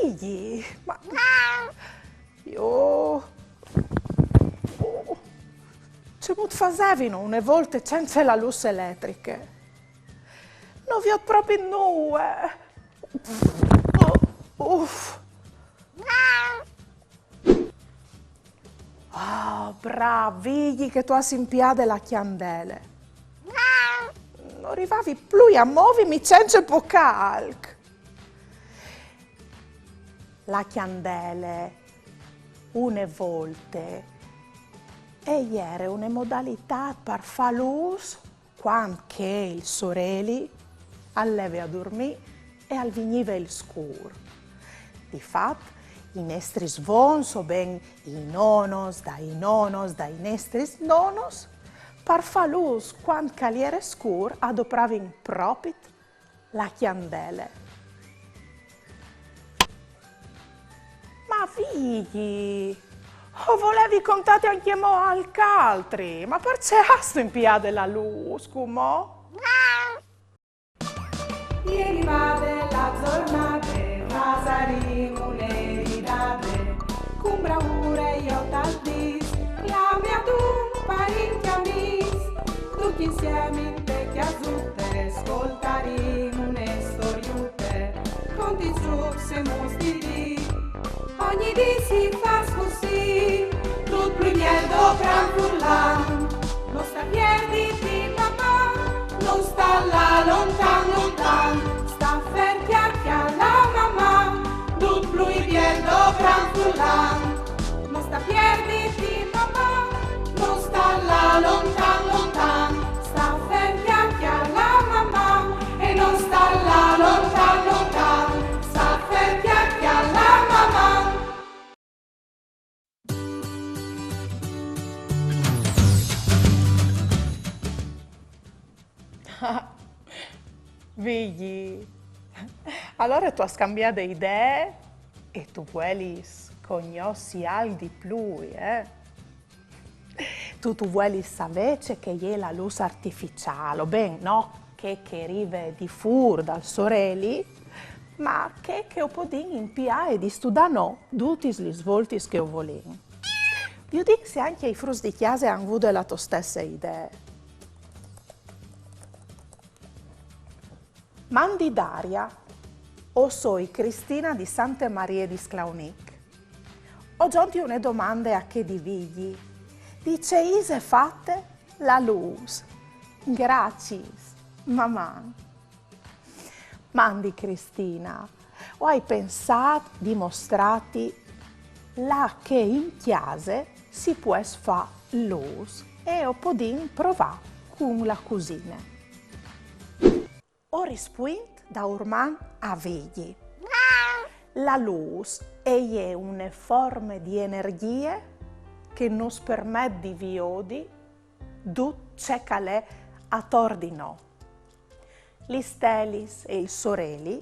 figli, ma io ci pot fasevino una volta senza la luce elettrica. Non vi ho proprio nulla. Uff. Ah, bravi che tu hai simpiate la candela. Non arrivavi più a muovermi senza po' calc. La candela, una volta, e era una modalità per far luce quando il sorelli alleva a dormire e al veniva il scuro. Di fatto, i nostri svon so ben i nonos, dai nostri nonos, per far luce quando era scuro adopravano proprio la candela. Ma figli, volevi contare anche mo al altri, ma perché hast in piade la luce, come? Ieri vade la giornata, pasaremo un'eridate, con bravura io tal dis, la mia tu parenti amis, tutti insieme in te chiasutte, ascoltaremo une storiute, conti giù se mostri, ogni dì si fa così, tutto più niente gran furlan, non sta piedi di mamma, non sta là lontan lontan, sta ferti alla mamma, tutto più niente gran furlan, non sta piedi di mamma, non sta là lontan lontan, sta ferti alla mamma e non sta là lontan lontan, sta ferti alla mamma. Figli, allora tu hai scambiato idee e tu vuoi conoscere al di più, Tu vuoi sapere che è la luce artificiale, ben no che arriva di fuori dal sorelli, ma che può impiare di studiare tutti gli svolti che volevo. Io dico se anche i frusti di chiesa hanno avuto la tua stessa idea. Mandi Daria, o soi Cristina di Santa Maria di Sclaunic. Ho giunto una domanda a che di vigli. Dice Ise fatte la luce. Grazie, mamma. Mandi Cristina, o hai pensato, dimostrati, là che in chiesa si può fare luce e ho potuto provare con la cucina. Ho risposto da orman a vigli. La luce è una forma di energia che ci permette di vedere tutto ciò che è attorno di noi. Le stelle e i sorelli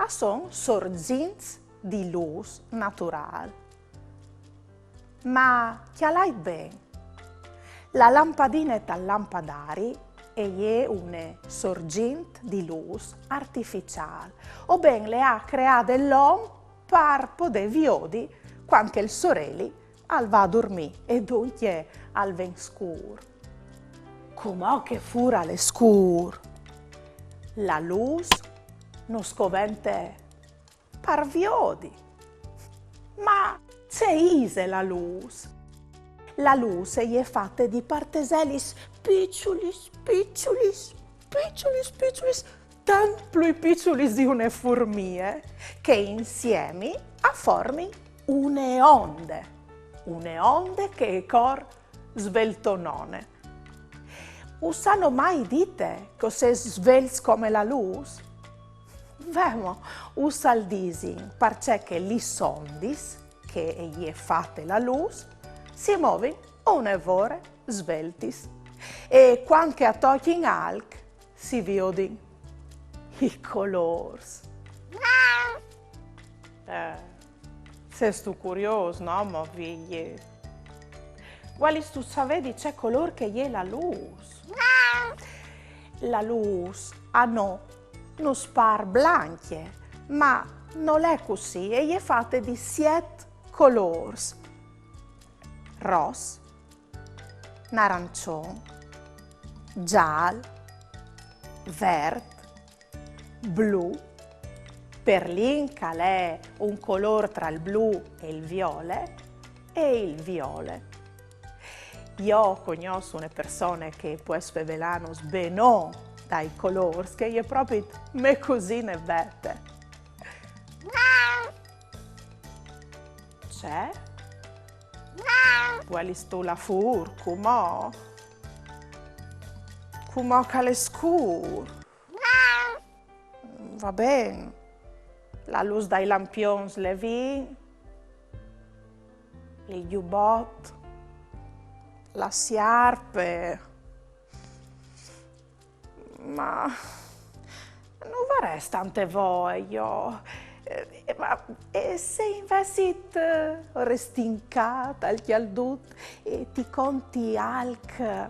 sono sorgenti di luce naturale. Ma che l'hai bene? La lampadina dal lampadari è una sorgente di luce artificiale, o ben le ha create l'uomo per poter vedere quando il sorelli va a dormire e dunque al ven scuro. Come che fura le scuro? La luce non scovente per vedere, ma c'è ise la luce. La luce è fatta di parteselli piccoli, tanto più piccoli di una formica, che insieme formano une onde che è cor sveltonone. Usano mai dite cos'è svelto come la luce? Vemo, usa il dising perché li sondis, che è fatta la luce, si muovono una ore sveltis. E quando a tocchi in alc si vedono i colori. Sei tu curioso, no, mio figlio? Vuoi tu sapere di che colore che è la luce? La luce non spar blanche, ma non è così, e è fatta di 7 colori: rosso, arancione, giallo, verde, blu, perlin, che è un colore tra il blu e il violet, e il violet. Io conosco una persona che può svelarmi bene dai colori, che è proprio mie cugine vette. C'è? Vuoi tu la fur, come? Come che le scur? Va bene. La luce dai lampioni le vi, il giubbotto, la sciarpe, ma non vorrei tante voglia. E se invece restincata al chialdut e ti conti alc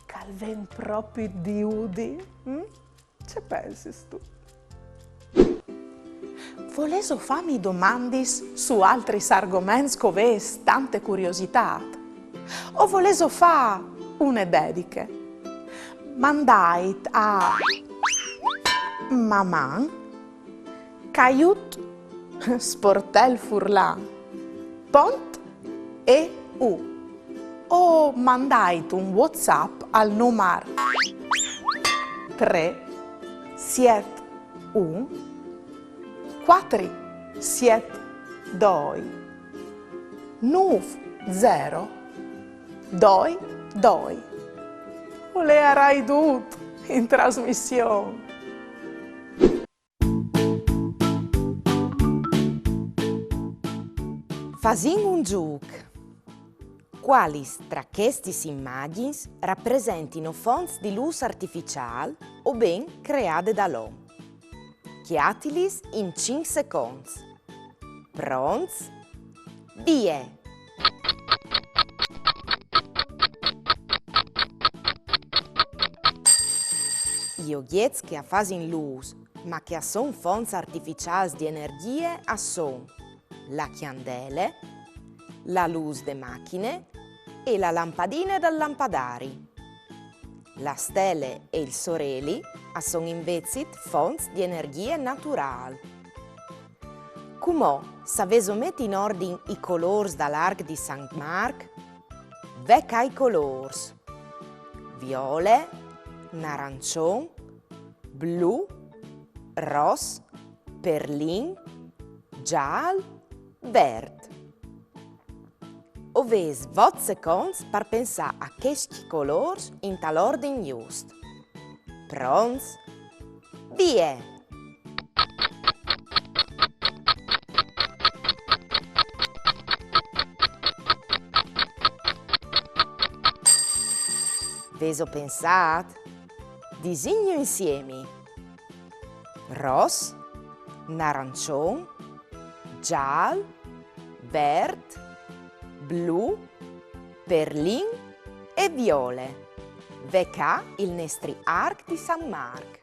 calven proprio di udi? Ci pensi tu? Volevo farmi domande su altri argomenti che avessi tante curiosità? O volevo fare una dedica? Mandai a mamma Caiut Sportel Furlan Pont e U, o mandai un WhatsApp al numero 3 7 1 4 7 2 9 0 2 2. Volerai tutto in trasmissione. Fasin un gioco. Quali tra queste immagini rappresentino fonti di luce artificiale o ben create dall'uomo? Chiatilis in 5 secondi. Pronti? Via! Io oggetti che fanno luce, ma che sono fonti artificiali di energia, sono la candela, la luce delle macchine e la lampadina del lampadari. La stelle e il sorelli sono invece fonti di energia naturale. Come se metti in ordine i colori dall'Arc di St. Mark, vecchi i colori: viola, arancione, blu, rosso, perlin, giallo, verde. Ovesi 20 secondi per pensare a questi colori in tal ordine giusto. Pronti? Via! Veso pensato? Disegno insieme. Rosso, arancione, giallo, verde, blu, perlin e viola. Vecà il nostro Arc di St. Mark.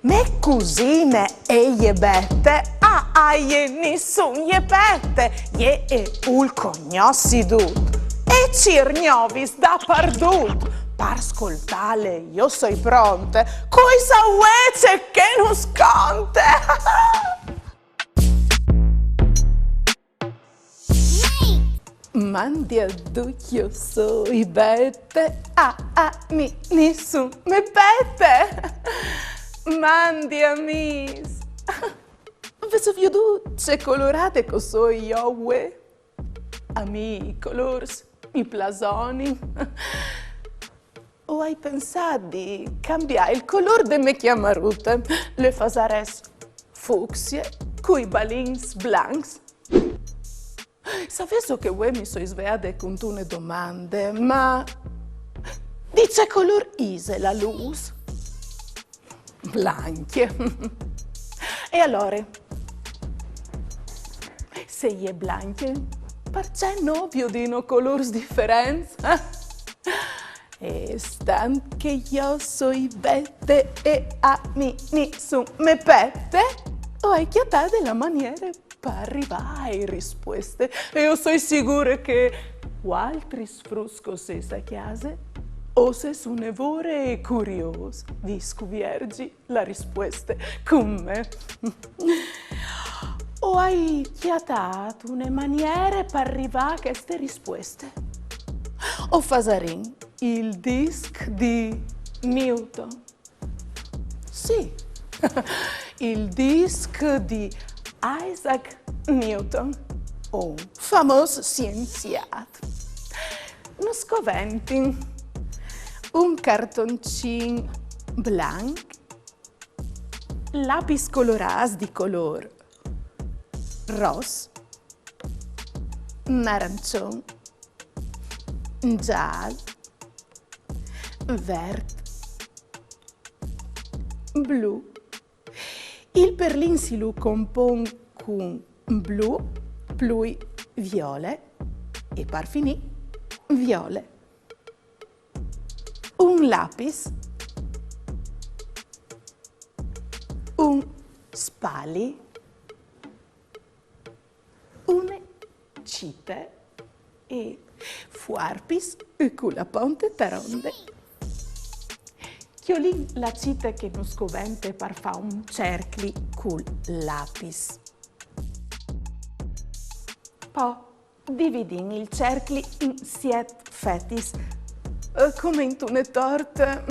Me cugine e gli bette, nessun gli bette, gli e ul cognossi tutto, e cirgnovis da pardut. Per ascoltare io sono pronta, coi sauece che non sconte. Mandi a ducchio soi bette, nessun me bette. Mandi a mis. Veso vio duce colorate co so io ue. A mi colors, mi plasoni. O hai pensato di cambiare il colore delle mie chiamarute? Le fasares fucsie, coi balins blancs. Sapevo che voi mi sono svegliata con tune domande, ma dice color ise la luce? Blanche. E allora, se è blanche, perché no più di no colori differenti? Stan che io soy vete e a mi su me pette, o hai chiatate la maniera per arrivare a risposte. E io sono sicura che altri sfrusco se sa chiase o se su nevore e curioso di scuviergi la risposta con me. O hai chiatato una maniera per arrivare a queste risposte? O fasarin il disc di Newton? Sì, il disc di Isaac Newton, un famoso scienziato. Non scoventi, un cartoncino blanco, lapis colorato di colore rosso, arancione, giallo, verde, blu. Il perlin si lo compone con blu, poi viola e per finire viola. Un lapis, un spali, una cite e fuarpis e con la ponte taronde. Chiolin la cite che non scovente per fare un cercli col lapis. Poi dividin il cercli in 7 fetis, come in una torta.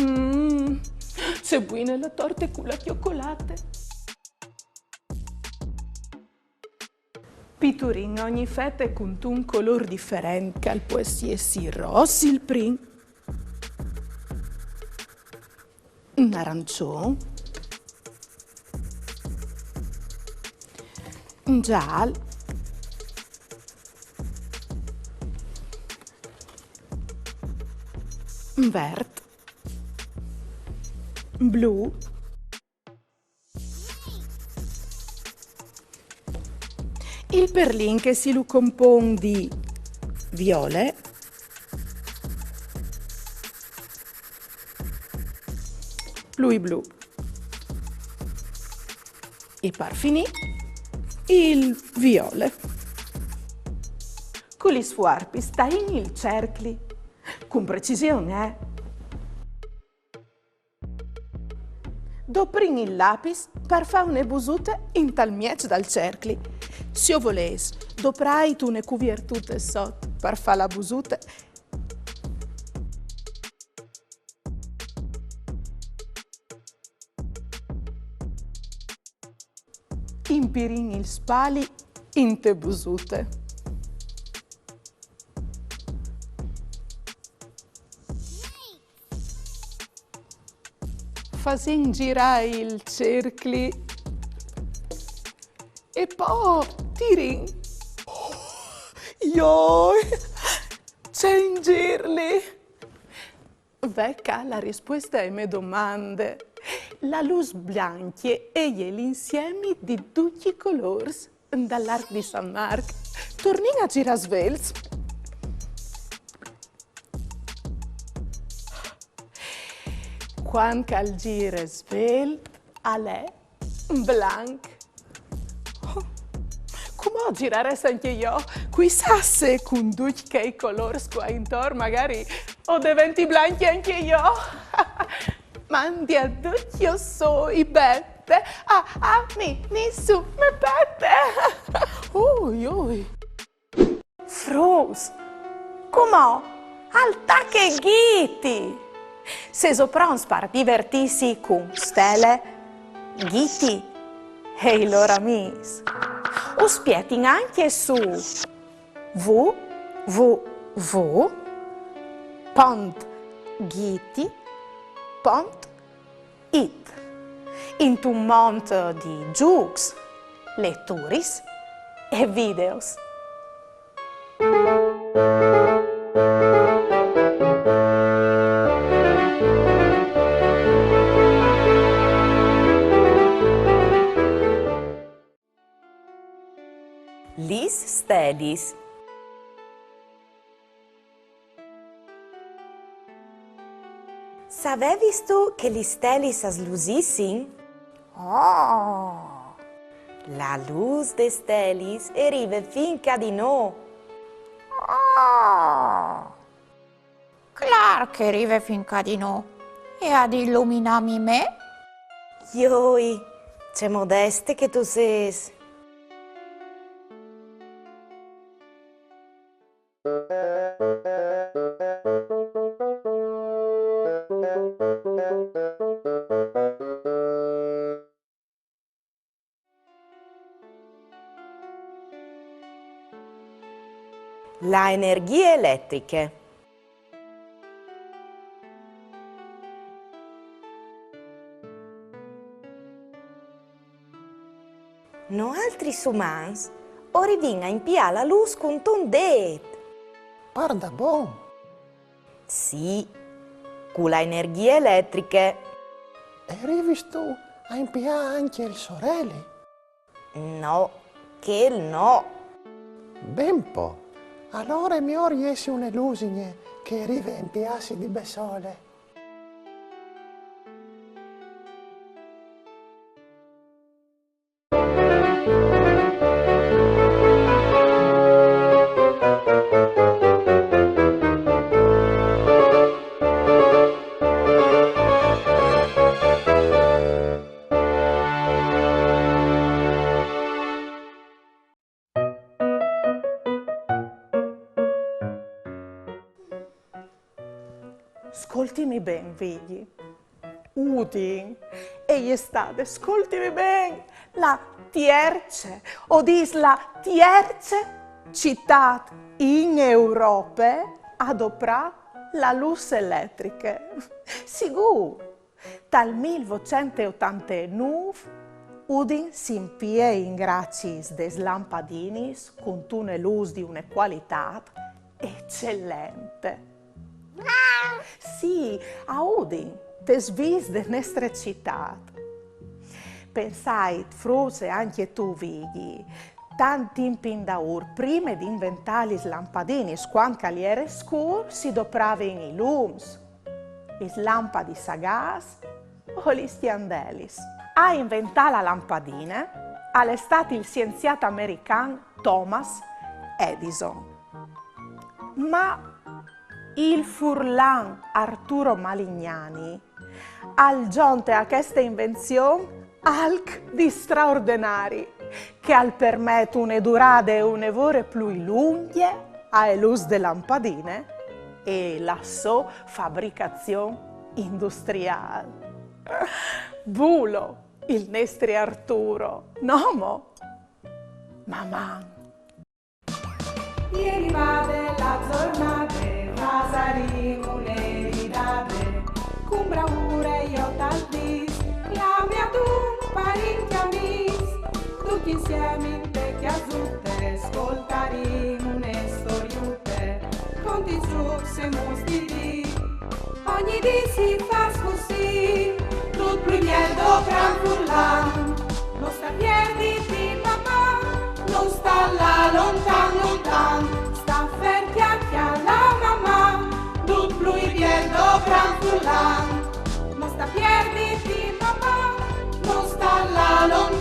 Se buone la torta con la cioccolata. Piturin ogni fetta con un color differente, che può essere rosso il primo, un arancione, un giallo, un verde, un blu, il perlin che si lo compone di viole, lui blu e per finire il viole. Con gli sfuarpi stai in il cercli con precisione, Doprin il lapis per fare una busuta in tal miec dal cercli. Se io volessi, doprai tu ne cuviertute sotto per fare la busuta. Impirin il spali in te busute. Fasin girare il cercli e poi tirin. C'è in girli. Vecca la risposta alle mie domande. La luce bianca è l'insieme di tutti i colori dall'Arc di San Marco. Tornin a girare svelzi. Quando al giro svel, è blanco. Come girare anche io? Qui sasse con tutti i colori qua intorno, magari ho diventi bianchi anche io. Mandi a tutti io so i bette, mi su me bette. Ui. Frus, come? Alta che ghiti! Se soprons per divertirsi con stelle, ghiti e i loro amici. O spietin anche su www.ghiti.it in un mondo di giochi, letture e videos. Lis stelis. Sapevi tu che gli steli s'aslusissin? Oh, La luz de stelis arriva finca di no. Oh, clar che arriva finca di no. E ad illuminarmi me? Ioi, c'è modeste che tu sei. La energie elettriche. No altri umans orivin a impiare la luz con un det. Guarda, bon. Sì, con la energie elettriche. E arrivi tu a impiare anche il sorelle? No, che no. Ben po'. Allora mi riesce una lusine che arriva a impiarsi di besole. ascoltimi ben, figli. Udin, e estate, ascoltimi ben, la tierce, o dis la tierce città in Europa adopra la luce elettrica. Sicuro, dal 1989 Udin si impie in grazie des lampadinis con una luce di una qualità eccellente. Sì, a Udin, desvis de nostra città. Pensai, forse anche tu, Vighi, tanti in daur, prima di inventare i lampadini, quando caliere scur, si dopravano i lums, i lampadi a gas o gli stiandelis. A inventare la lampadina è stato il scienziato americano Thomas Edison. Ma il furlan Arturo Malignani al giunto a questa invenzione alc di straordinari che al permette una durata e une ore più lunghe a luz de lampadine e la sua fabbricazione industriale. Bulo, il nostro Arturo, nomo, mamma. Ieri va della giornata, saremo le ridate, con bravura io t'aldis, la mia tu parenti amis, tutti insieme in te chiasutte, ascoltaremo une storiute, conti su se mostri, ogni dì si fa così, tutto più lieto gran furlan, non sta piedi di mamma, non sta là lontan lontan, sta ferti alla mamma, tutto più lieto gran furlan, non sta piedi di mamma, non sta là lontan.